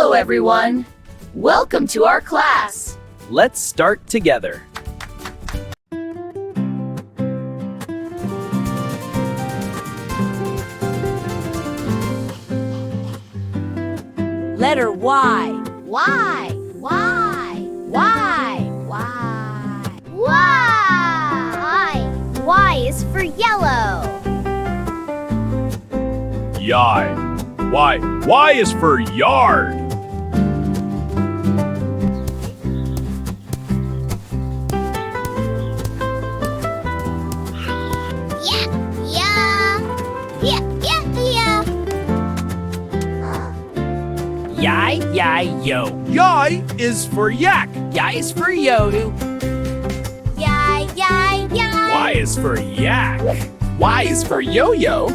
Hello, everyone. Welcome to our class. Let's start together. Letter Y. Y. Y is for yellow. Y. Y is for yard. Yo. Y is for yak. Y is for yo. Y is for yak. Y is for yo-yo.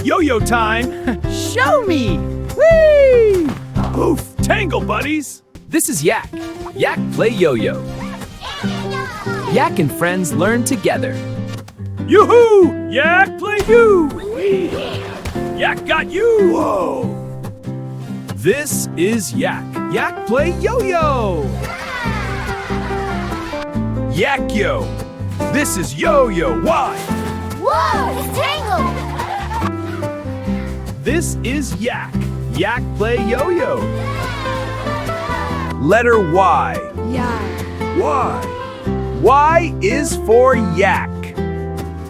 Yo-yo time. Show me. Whee! Oof, tangle buddies. This is Yak. Yak play yo-yo. Yak and friends learn together. Yoo-hoo! Yak play you. Yak got you. Whoa. This is Yak. Yak play yo-yo. Yak-yo. This is yo-yo. Why? Whoa, it's tangled. This is Yak. Yak play yo-yo. Letter Y. Y. Y is for yak.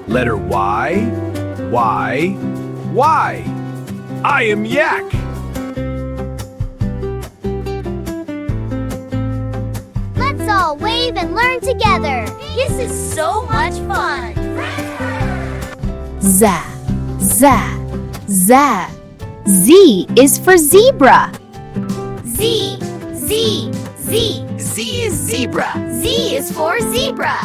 Letter Y. Y. I am Yak. Let's all wave and learn together. This is so much fun. Z. Z is for zebra. Z. Z is zebra. Z is for zebra.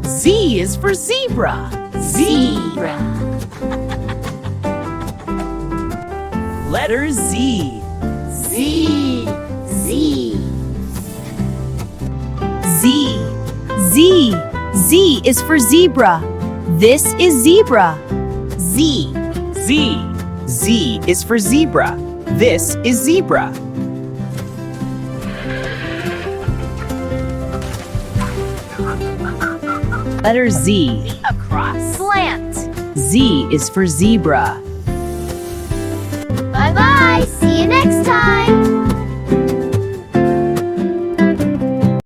Z is for zebra. Zebra. Letter Z. Z. Z is for zebra. This is zebra. Z. Z is for zebra. This is zebra. Letter Z. Across. Slant. Z is for zebra. Bye-bye. See you next time.